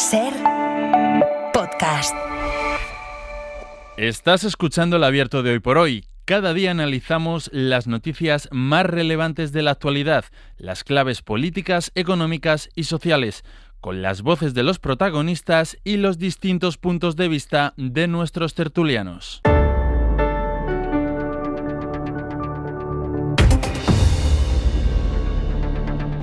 SER Podcast. Estás escuchando el Abierto de Hoy por Hoy. Cada día analizamos las noticias más relevantes de la actualidad, las claves políticas, económicas y sociales, con las voces de los protagonistas y los distintos puntos de vista de nuestros tertulianos.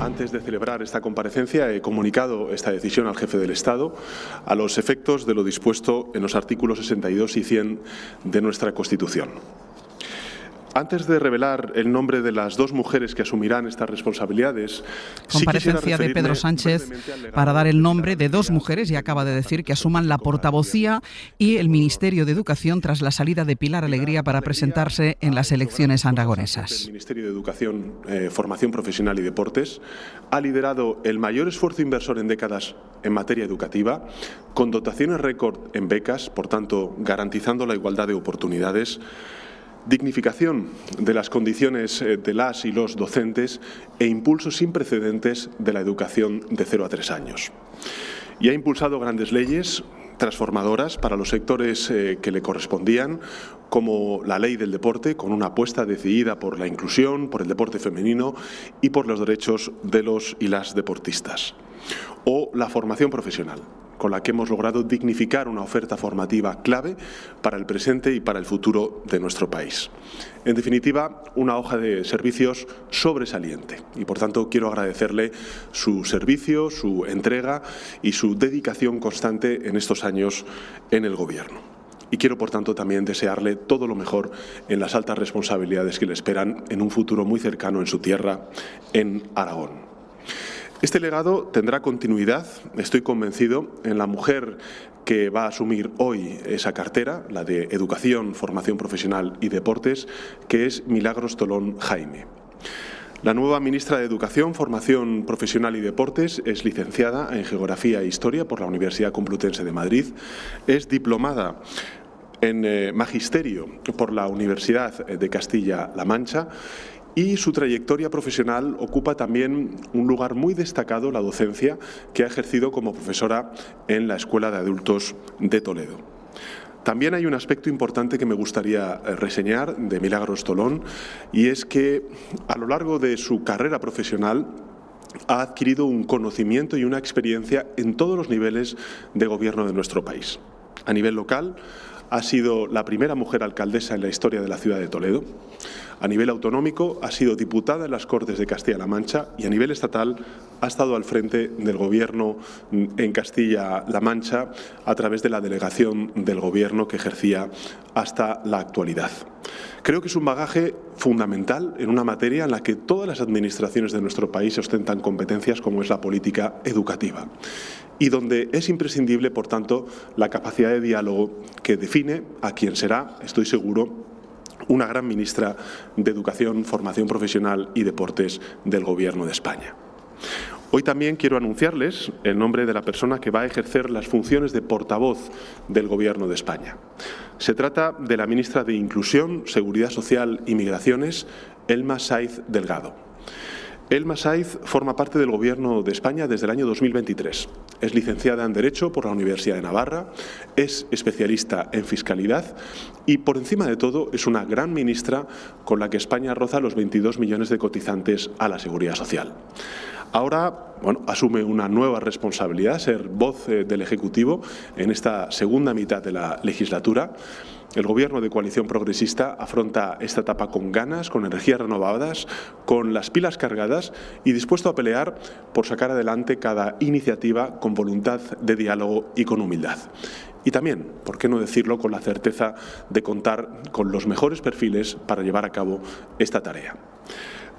Antes de celebrar esta comparecencia he comunicado esta decisión al jefe del Estado a los efectos de lo dispuesto en los artículos 62 y 100 de nuestra Constitución. Antes de revelar el nombre de las dos mujeres que asumirán estas responsabilidades... Comparecencia de Pedro Sánchez para dar el nombre de dos mujeres y acaba de decir que asuman la portavocía y el Ministerio de Educación tras la salida de Pilar Alegría para presentarse en las elecciones aragonesas. El Ministerio de Educación, Formación Profesional y Deportes ha liderado el mayor esfuerzo inversor en décadas en materia educativa, con dotaciones récord en becas, por tanto garantizando la igualdad de oportunidades, dignificación de las condiciones de las y los docentes e impulso sin precedentes de la educación de 0 a 3 años. Y ha impulsado grandes leyes transformadoras para los sectores que le correspondían, como la Ley del Deporte, con una apuesta decidida por la inclusión, por el deporte femenino y por los derechos de los y las deportistas. O la formación profesional, con la que hemos logrado dignificar una oferta formativa clave para el presente y para el futuro de nuestro país. En definitiva, una hoja de servicios sobresaliente y, por tanto, quiero agradecerle su servicio, su entrega y su dedicación constante en estos años en el Gobierno. Y quiero, por tanto, también desearle todo lo mejor en las altas responsabilidades que le esperan en un futuro muy cercano en su tierra, en Aragón. Este legado tendrá continuidad, estoy convencido, en la mujer que va a asumir hoy esa cartera, la de Educación, Formación Profesional y Deportes, que es Milagros Tolón Jaime. La nueva ministra de Educación, Formación Profesional y Deportes es licenciada en Geografía e Historia por la Universidad Complutense de Madrid, es diplomada en Magisterio por la Universidad de Castilla-La Mancha y su trayectoria profesional ocupa también un lugar muy destacado, la docencia, que ha ejercido como profesora en la Escuela de Adultos de Toledo. También hay un aspecto importante que me gustaría reseñar de Milagros Tolón, y es que a lo largo de su carrera profesional ha adquirido un conocimiento y una experiencia en todos los niveles de gobierno de nuestro país. A nivel local, ha sido la primera mujer alcaldesa en la historia de la ciudad de Toledo. A nivel autonómico, ha sido diputada en las Cortes de Castilla-La Mancha y a nivel estatal ha estado al frente del Gobierno en Castilla-La Mancha a través de la delegación del Gobierno que ejercía hasta la actualidad. Creo que es un bagaje fundamental en una materia en la que todas las administraciones de nuestro país ostentan competencias como es la política educativa y donde es imprescindible, por tanto, la capacidad de diálogo que define a quien será, estoy seguro, una gran ministra de Educación, Formación Profesional y Deportes del Gobierno de España. Hoy también quiero anunciarles el nombre de la persona que va a ejercer las funciones de portavoz del Gobierno de España. Se trata de la ministra de Inclusión, Seguridad Social y Migraciones, Elma Saiz Delgado. Elma Saiz forma parte del Gobierno de España desde el año 2023. Es licenciada en Derecho por la Universidad de Navarra, es especialista en Fiscalidad y, por encima de todo, es una gran ministra con la que España roza los 22 millones de cotizantes a la Seguridad Social. Ahora, asume una nueva responsabilidad, ser voz del Ejecutivo en esta segunda mitad de la legislatura. El Gobierno de Coalición Progresista afronta esta etapa con ganas, con energías renovadas, con las pilas cargadas y dispuesto a pelear por sacar adelante cada iniciativa con voluntad de diálogo y con humildad. Y también, por qué no decirlo, con la certeza de contar con los mejores perfiles para llevar a cabo esta tarea.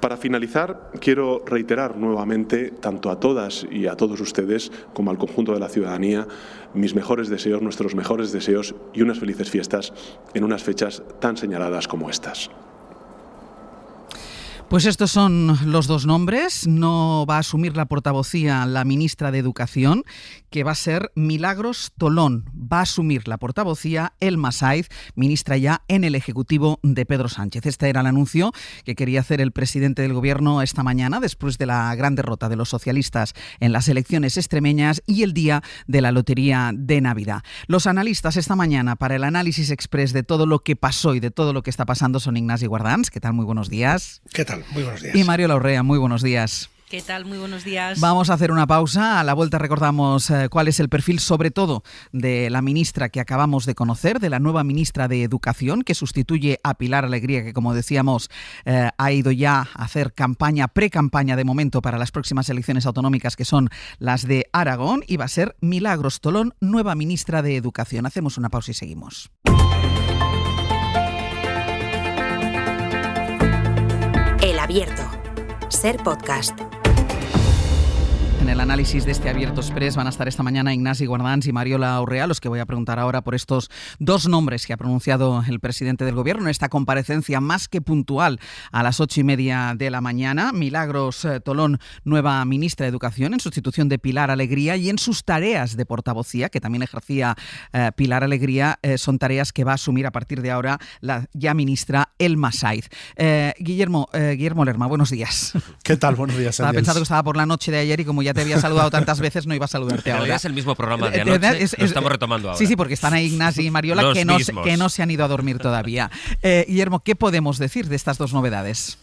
Para finalizar, quiero reiterar nuevamente, tanto a todas y a todos ustedes como al conjunto de la ciudadanía, mis mejores deseos, nuestros mejores deseos y unas felices fiestas en unas fechas tan señaladas como estas. Pues estos son los dos nombres. No va a asumir la portavocía la ministra de Educación, que va a ser Milagros Tolón. Va a asumir la portavocía Elma Saiz, ministra ya en el Ejecutivo de Pedro Sánchez. Este era el anuncio que quería hacer el presidente del Gobierno esta mañana, después de la gran derrota de los socialistas en las elecciones extremeñas y el día de la lotería de Navidad. Los analistas esta mañana para el análisis express de todo lo que pasó y de todo lo que está pasando son Ignasi Guardans. ¿Qué tal? Muy buenos días. ¿Qué tal? Muy buenos días. Y Mariola Urrea, muy buenos días. ¿Qué tal? Muy buenos días. Vamos a hacer una pausa. A la vuelta recordamos cuál es el perfil, sobre todo, de la ministra que acabamos de conocer, de la nueva ministra de Educación, que sustituye a Pilar Alegría, que, como decíamos, ha ido ya a hacer campaña, pre-campaña de momento para las próximas elecciones autonómicas, que son las de Aragón, y va a ser Milagros Tolón, nueva ministra de Educación. Hacemos una pausa y seguimos. El Abierto. Ser Podcast. En el análisis de este Abierto Express van a estar esta mañana Ignasi Guardans y Mariola Urrea, los que voy a preguntar ahora por estos dos nombres que ha pronunciado el presidente del Gobierno en esta comparecencia más que puntual a las 8:30 de la mañana. Milagros Tolón, nueva ministra de Educación, en sustitución de Pilar Alegría, y en sus tareas de portavocía, que también ejercía Pilar Alegría, son tareas que va a asumir a partir de ahora la ya ministra Elma Saiz. Guillermo Lerma, buenos días. ¿Qué tal? Buenos días, Estaba pensando que estaba por la noche de ayer y como ya te había saludado tantas veces, no iba a saludarte ahora. Es el mismo programa de anoche, lo estamos retomando ahora. Sí, porque están ahí Ignasi y Mariola que no se han ido a dormir todavía. Guillermo, ¿qué podemos decir de estas dos novedades?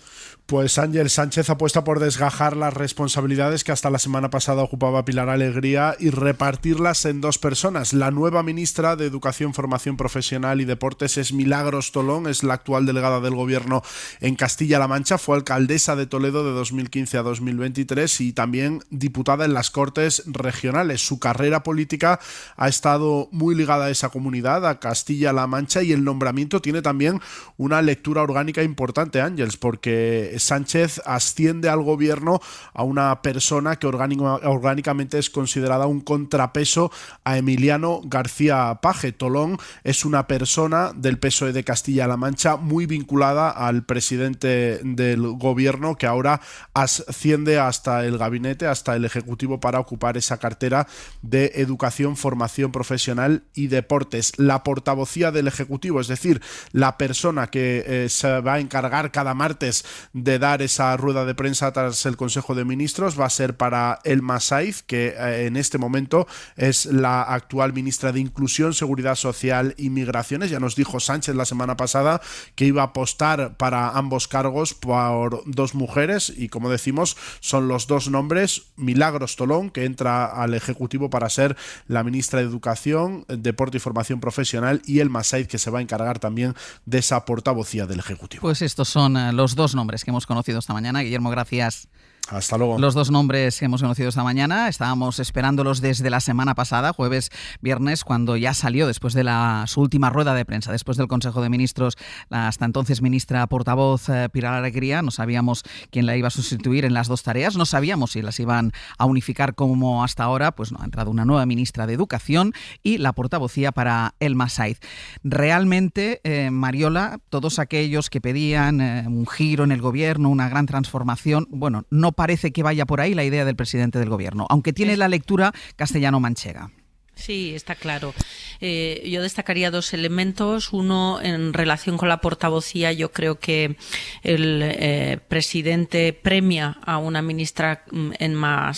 Pues Ángel Sánchez apuesta por desgajar las responsabilidades que hasta la semana pasada ocupaba Pilar Alegría y repartirlas en dos personas. La nueva ministra de Educación, Formación Profesional y Deportes es Milagros Tolón, es la actual delegada del Gobierno en Castilla-La Mancha, fue alcaldesa de Toledo de 2015 a 2023 y también diputada en las Cortes Regionales. Su carrera política ha estado muy ligada a esa comunidad, a Castilla-La Mancha, y el nombramiento tiene también una lectura orgánica importante, Ángels, porque Sánchez asciende al gobierno a una persona que orgánicamente es considerada un contrapeso a Emiliano García Paje. Tolón es una persona del PSOE de Castilla-La Mancha muy vinculada al presidente del gobierno, que ahora asciende hasta el gabinete, hasta el Ejecutivo, para ocupar esa cartera de Educación, Formación Profesional y Deportes. La portavocía del Ejecutivo, es decir, la persona que se va a encargar cada martes de dar esa rueda de prensa tras el Consejo de Ministros, va a ser para Elma Saiz, que en este momento es la actual ministra de Inclusión, Seguridad Social y Migraciones. Ya nos dijo Sánchez la semana pasada que iba a apostar para ambos cargos por dos mujeres y, como decimos, son los dos nombres: Milagros Tolón, que entra al Ejecutivo para ser la ministra de Educación, Deporte y Formación Profesional, y Elma Saiz, que se va a encargar también de esa portavocía del Ejecutivo. Pues estos son los dos nombres que hemos conocido esta mañana. Guillermo, gracias. Hasta luego. Los dos nombres que hemos conocido esta mañana estábamos esperándolos desde la semana pasada, jueves, viernes, cuando ya salió después de su última rueda de prensa, después del Consejo de Ministros, la hasta entonces ministra portavoz Pilar Alegría. No sabíamos quién la iba a sustituir en las dos tareas, no sabíamos si las iban a unificar como hasta ahora. Pues no, ha entrado una nueva ministra de Educación y la portavocía para Elma Saiz. Realmente, Mariola, todos aquellos que pedían un giro en el gobierno, una gran transformación, bueno, no parece que vaya por ahí la idea del presidente del Gobierno, aunque tiene la lectura castellano-manchega. Sí, está claro. Yo destacaría dos elementos. Uno, en relación con la portavocía, yo creo que el presidente premia a una ministra Elma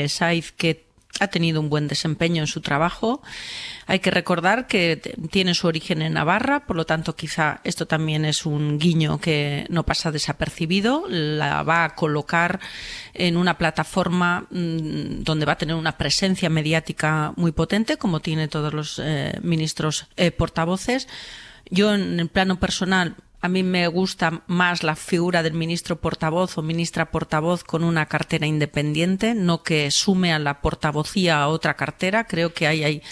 Saiz que ha tenido un buen desempeño en su trabajo. Hay que recordar que tiene su origen en Navarra, por lo tanto quizá esto también es un guiño que no pasa desapercibido. La va a colocar en una plataforma donde va a tener una presencia mediática muy potente, como tiene todos los ministros portavoces. Yo, en el plano personal, a mí me gusta más la figura del ministro portavoz o ministra portavoz con una cartera independiente, no que sume a la portavocía a otra cartera. Creo que hay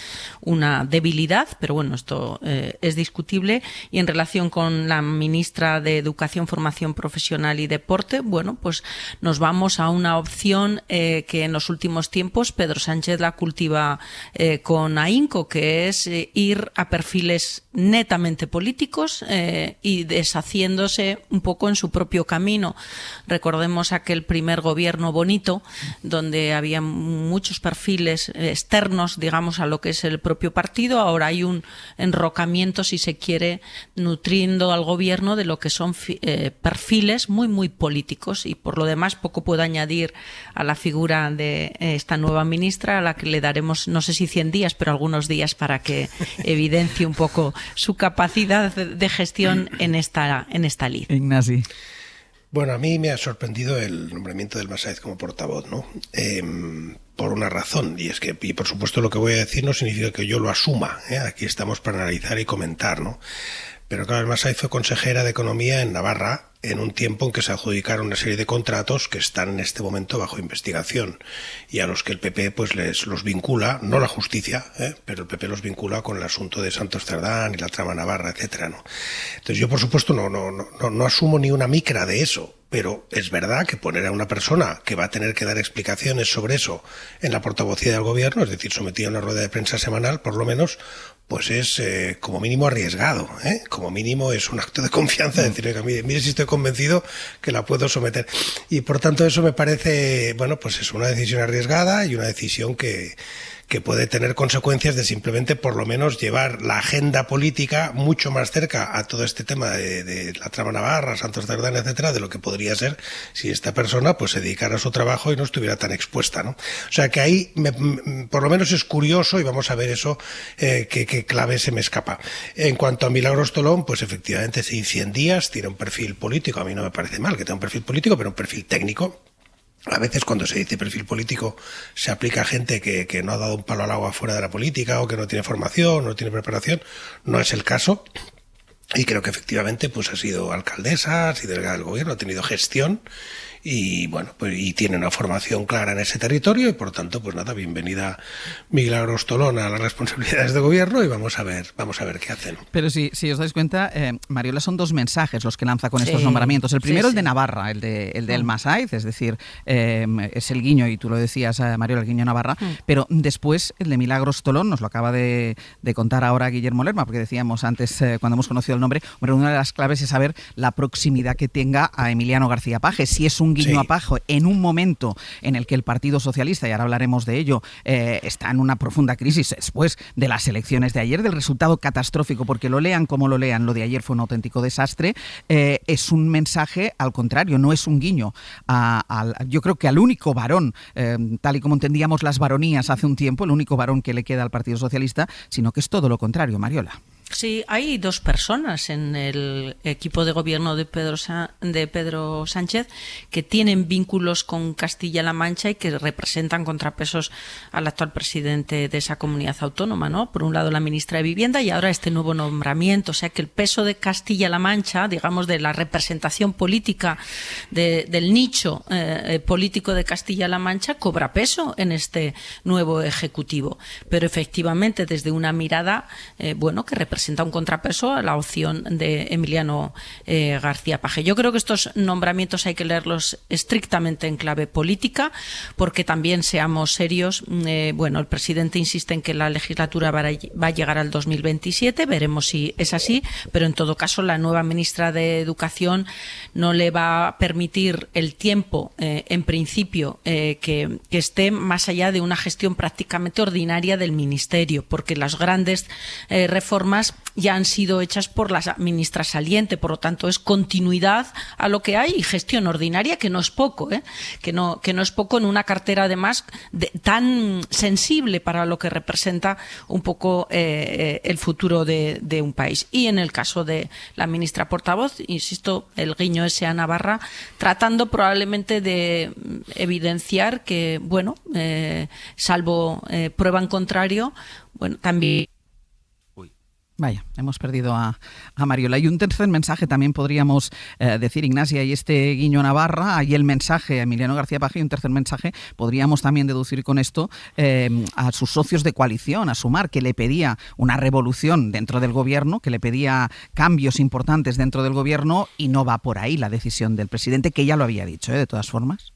una debilidad, pero bueno, esto es discutible. Y en relación con la ministra de Educación, Formación Profesional y Deporte, bueno, pues nos vamos a una opción que en los últimos tiempos Pedro Sánchez la cultiva con ahínco, que es ir a perfiles netamente políticos y deshaciéndose un poco en su propio camino. Recordemos aquel primer gobierno bonito, donde había muchos perfiles externos, digamos, a lo que es el propio partido. Ahora hay un enrocamiento, si se quiere, nutriendo al gobierno de lo que son perfiles muy, muy políticos, y por lo demás poco puedo añadir a la figura de esta nueva ministra, a la que le daremos, no sé si 100 días, pero algunos días para que evidencie un poco su capacidad de gestión en esta lid. Ignasi. Bueno, a mí me ha sorprendido el nombramiento del Massaez como portavoz, ¿no? Por una razón, y es que, y por supuesto lo que voy a decir no significa que yo lo asuma, ¿eh? Aquí estamos para analizar y comentar, ¿no? Pero claro, el Massaez fue consejera de Economía en Navarra en un tiempo en que se adjudicaron una serie de contratos que están en este momento bajo investigación y a los que el PP pues los vincula, no la justicia, pero el PP los vincula con el asunto de Santos Cerdán y la trama Navarra, etcétera, ¿no? Entonces yo por supuesto no asumo ni una micra de eso, pero es verdad que poner a una persona que va a tener que dar explicaciones sobre eso en la portavocía del gobierno, es decir, sometido a una rueda de prensa semanal, por lo menos, pues es como mínimo arriesgado, como mínimo es un acto de confianza, decirle que mire si estoy convencido que la puedo someter. Y por tanto eso me parece, bueno, pues es una decisión arriesgada y una decisión que puede tener consecuencias de simplemente por lo menos llevar la agenda política mucho más cerca a todo este tema de la trama Navarra, Santos Cerdán, etcétera, de lo que podría ser si esta persona pues se dedicara a su trabajo y no estuviera tan expuesta, ¿no? O sea que ahí por lo menos es curioso y vamos a ver eso, qué clave se me escapa. En cuanto a Milagros Tolón, pues efectivamente sí, 100 días, tiene un perfil político, a mí no me parece mal que tenga un perfil político, pero un perfil técnico. A veces cuando se dice perfil político se aplica a gente que no ha dado un palo al agua fuera de la política o que no tiene formación, no tiene preparación. No es el caso. Y creo que efectivamente pues ha sido alcaldesa, ha sido delegada del gobierno, ha tenido gestión y bueno, pues y tiene una formación clara en ese territorio y por tanto pues nada, bienvenida Milagros Tolón a las responsabilidades de gobierno y vamos a ver qué hacen. Pero si os dais cuenta, Mariola, son dos mensajes los que lanza con estos nombramientos. El primero, el de Navarra, el del Massaez, es decir, es el guiño, y tú lo decías, Mariola, el guiño Navarra, pero después el de Milagros Tolón, nos lo acaba de contar ahora Guillermo Lerma, porque decíamos antes, cuando hemos conocido el nombre, bueno, una de las claves es saber la proximidad que tenga a Emiliano García Paje. Si es un guiño a Paje en un momento en el que el Partido Socialista, y ahora hablaremos de ello, está en una profunda crisis después de las elecciones de ayer, del resultado catastrófico, porque lo lean como lo lean, lo de ayer fue un auténtico desastre, es un mensaje al contrario, no es un guiño yo creo que al único varón, tal y como entendíamos las varonías hace un tiempo, el único varón que le queda al Partido Socialista, sino que es todo lo contrario, Mariola. Sí, hay dos personas en el equipo de gobierno de Pedro Sánchez que tienen vínculos con Castilla-La Mancha y que representan contrapesos al actual presidente de esa comunidad autónoma, ¿no? Por un lado la ministra de Vivienda y ahora este nuevo nombramiento. O sea que el peso de Castilla-La Mancha, digamos de la representación política del nicho político de Castilla-La Mancha, cobra peso en este nuevo ejecutivo. Pero efectivamente desde una mirada, que representa un contrapeso a la opción de Emiliano García Paje. Yo creo que estos nombramientos hay que leerlos estrictamente en clave política, porque también seamos serios. El presidente insiste en que la legislatura va a llegar al 2027, veremos si es así, pero en todo caso la nueva ministra de Educación no le va a permitir el tiempo, en principio, que esté más allá de una gestión prácticamente ordinaria del ministerio, porque las grandes reformas ya han sido hechas por la ministra saliente, por lo tanto es continuidad a lo que hay y gestión ordinaria, que no es poco, que no es poco en una cartera además tan sensible para lo que representa un poco el futuro de un país. Y en el caso de la ministra portavoz, insisto, el guiño ese a Navarra, tratando probablemente de evidenciar que, salvo prueba en contrario, también. Vaya, hemos perdido a Mariola. Y un tercer mensaje también podríamos decir, Ignacia, y este guiño a Navarra, y el mensaje a Emiliano García Paje, y un tercer mensaje podríamos también deducir con esto a sus socios de coalición, a Sumar, que le pedía una revolución dentro del gobierno, que le pedía cambios importantes dentro del gobierno, y no va por ahí la decisión del presidente, que ya lo había dicho, de todas formas.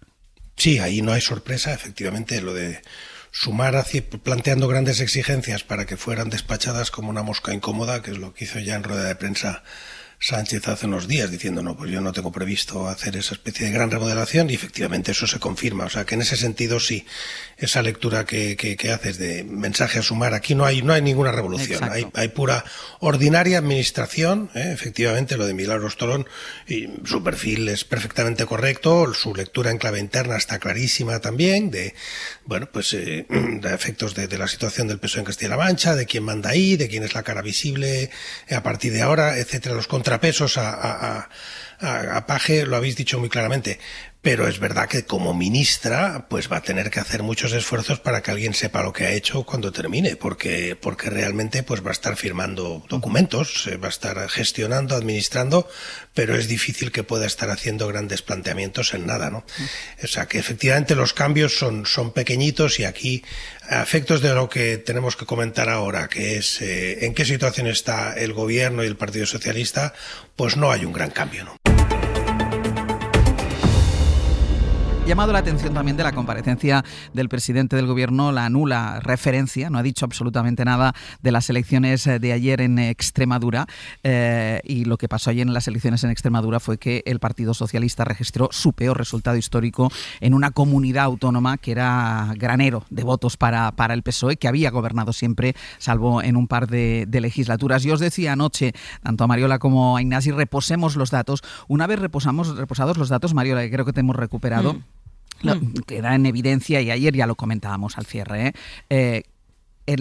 Sí, ahí no hay sorpresa, efectivamente, lo de Sumar planteando grandes exigencias para que fueran despachadas como una mosca incómoda, que es lo que hizo ya en rueda de prensa Sánchez hace unos días diciendo, no, pues yo no tengo previsto hacer esa especie de gran remodelación, y efectivamente eso se confirma. O sea que en ese sentido sí, esa lectura que haces de mensaje a sumar, aquí no hay ninguna revolución, hay pura ordinaria administración, efectivamente lo de Milagros Tolón, y su perfil es perfectamente correcto, su lectura en clave interna está clarísima también, de efectos de la situación del PSOE en Castilla-La Mancha, de quién manda ahí, de quién es la cara visible a partir de ahora, etcétera, los contrapesos a Paje lo habéis dicho muy claramente, pero es verdad que como ministra pues va a tener que hacer muchos esfuerzos para que alguien sepa lo que ha hecho cuando termine, porque realmente pues va a estar firmando documentos, va a estar gestionando, administrando, pero es difícil que pueda estar haciendo grandes planteamientos en nada, ¿no? O sea que efectivamente los cambios son pequeñitos, y aquí, a efectos de lo que tenemos que comentar ahora, que es en qué situación está el gobierno y el Partido Socialista, pues no hay un gran cambio, ¿no? Llamado la atención también de la comparecencia del presidente del gobierno, la nula referencia, no ha dicho absolutamente nada de las elecciones de ayer en Extremadura, y lo que pasó ayer en las elecciones en Extremadura fue que el Partido Socialista registró su peor resultado histórico en una comunidad autónoma que era granero de votos para el PSOE, que había gobernado siempre, salvo en un par de legislaturas. Yo os decía anoche, tanto a Mariola como a Ignasi, reposemos los datos. Una vez reposados los datos, Mariola, que creo que te hemos recuperado, queda en evidencia, y ayer ya lo comentábamos al cierre, en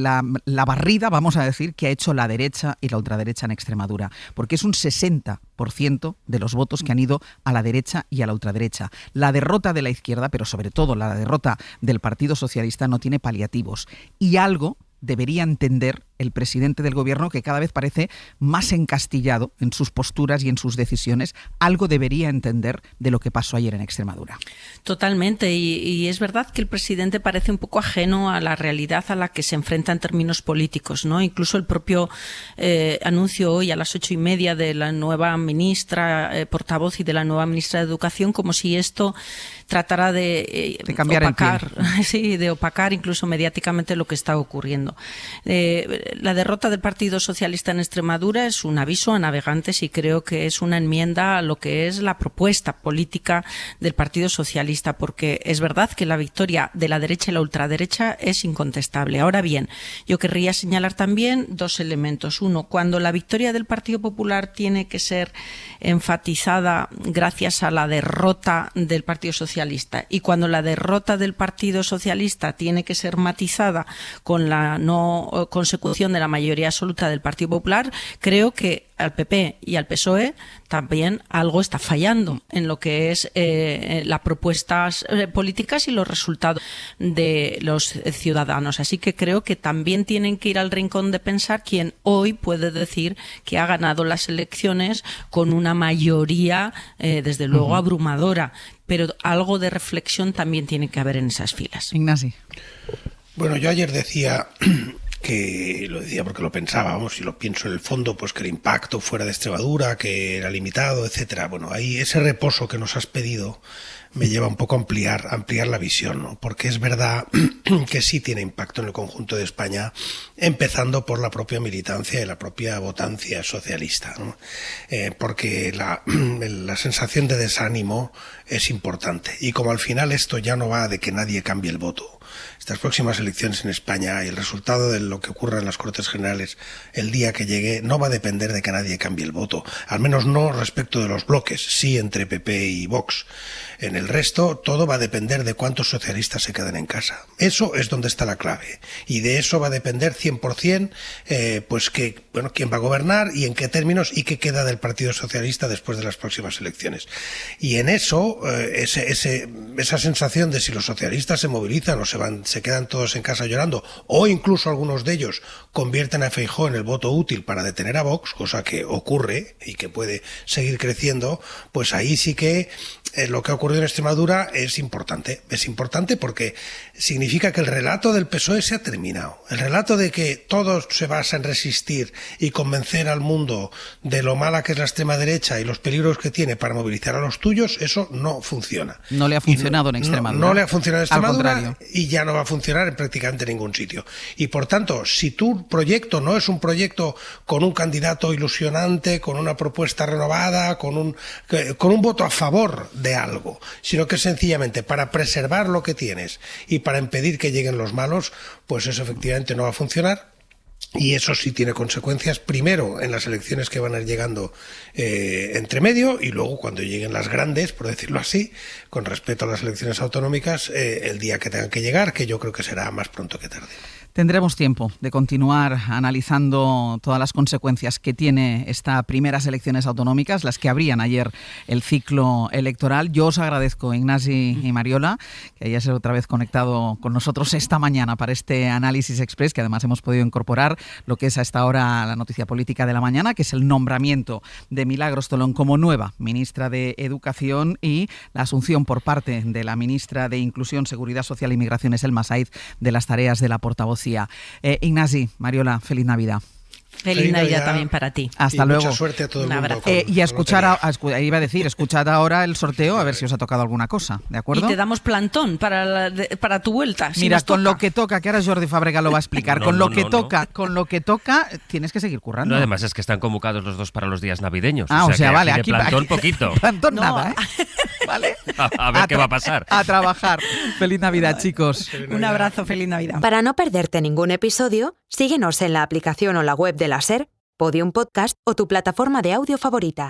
la barrida, vamos a decir, que ha hecho la derecha y la ultraderecha en Extremadura, porque es un 60% de los votos que han ido a la derecha y a la ultraderecha. La derrota de la izquierda, pero sobre todo la derrota del Partido Socialista, no tiene paliativos, y algo debería entender el presidente del gobierno, que cada vez parece más encastillado en sus posturas y en sus decisiones. Algo debería entender de lo que pasó ayer en Extremadura. Totalmente, y es verdad que el presidente parece un poco ajeno a la realidad a la que se enfrenta en términos políticos, ¿no? Incluso el propio anuncio hoy a las 8:30 de la nueva ministra portavoz y de la nueva ministra de Educación, como si esto tratara de cambiar opacar, de opacar incluso mediáticamente lo que está ocurriendo. La derrota del Partido Socialista en Extremadura es un aviso a navegantes, y creo que es una enmienda a lo que es la propuesta política del Partido Socialista, porque es verdad que la victoria de la derecha y la ultraderecha es incontestable. Ahora bien, yo querría señalar también dos elementos. Uno, cuando la victoria del Partido Popular tiene que ser enfatizada gracias a la derrota del Partido Socialista, y cuando la derrota del Partido Socialista tiene que ser matizada con la no consecución de la mayoría absoluta del Partido Popular, creo que al PP y al PSOE también algo está fallando en lo que es las propuestas políticas y los resultados de los ciudadanos. Así que creo que también tienen que ir al rincón de pensar quién hoy puede decir que ha ganado las elecciones con una mayoría, desde luego, abrumadora. Pero algo de reflexión también tiene que haber en esas filas. Ignasi. Bueno, yo ayer decía que lo decía porque lo pensábamos y lo pienso en el fondo, pues que el impacto fuera de Extremadura, que era limitado, etcétera. Bueno, ahí ese reposo que nos has pedido me lleva un poco a ampliar la visión, ¿no? Porque es verdad que sí tiene impacto en el conjunto de España, empezando por la propia militancia y la propia votancia socialista, ¿no? Porque la sensación de desánimo es importante, y como al final esto ya no va de que nadie cambie el voto, estas próximas elecciones en España y el resultado de lo que ocurra en las Cortes Generales el día que llegue no va a depender de que nadie cambie el voto, al menos no respecto de los bloques, sí entre PP y Vox. En el resto todo va a depender de cuántos socialistas se queden en casa. Eso es donde está la clave, y de eso va a depender 100% quién va a gobernar y en qué términos, y qué queda del Partido Socialista después de las próximas elecciones. Y en eso esa sensación de si los socialistas se movilizan o se quedan todos en casa llorando, o incluso algunos de ellos convierten a Feijóo en el voto útil para detener a Vox, cosa que ocurre y que puede seguir creciendo, pues ahí sí que lo que ha ocurrido ocurrido en Extremadura es importante. Es importante porque significa que el relato del PSOE se ha terminado. El relato de que todo se basa en resistir y convencer al mundo de lo mala que es la extrema derecha y los peligros que tiene para movilizar a los tuyos, eso no funciona. No le ha funcionado en Extremadura. No le ha funcionado en Extremadura y ya no va a funcionar en prácticamente ningún sitio. Y por tanto, si tu proyecto no es un proyecto con un candidato ilusionante, con una propuesta renovada, con un voto a favor de algo, sino que es sencillamente para preservar lo que tienes y para impedir que lleguen los malos, pues eso efectivamente no va a funcionar. Y eso sí tiene consecuencias, primero en las elecciones que van a ir llegando entre medio, y luego cuando lleguen las grandes, por decirlo así, con respecto a las elecciones autonómicas, el día que tengan que llegar, que yo creo que será más pronto que tarde. Tendremos tiempo de continuar analizando todas las consecuencias que tiene estas primeras elecciones autonómicas, las que abrían ayer el ciclo electoral. Yo os agradezco, Ignasi y Mariola, que hayáis otra vez conectado con nosotros esta mañana para este análisis express, que además hemos podido incorporar lo que es a esta hora la noticia política de la mañana, que es el nombramiento de Milagros Tolón como nueva ministra de Educación y la asunción por parte de la ministra de Inclusión, Seguridad Social y Migraciones, Elma Saiz, de las tareas de la portavocía. Ignasi, Mariola, feliz Navidad. Feliz Navidad también para ti. Hasta luego. Mucha suerte a todo el mundo. Y a escuchar, escuchad ahora el sorteo a ver si os ha tocado alguna cosa, ¿de acuerdo? Y te damos plantón para tu vuelta. Mira, con lo que toca, que ahora Jordi Fábrega lo va a explicar, con lo que toca, tienes que seguir currando. No, además es que están convocados los dos para los días navideños. O sea vale, aquí plantón poquito. Plantón nada, ¿Vale? A ver qué va a pasar. A trabajar. Feliz Navidad, chicos. Un abrazo, feliz Navidad. Para no perderte ningún episodio, síguenos en la aplicación o la web de la SER, Podium Podcast o tu plataforma de audio favorita.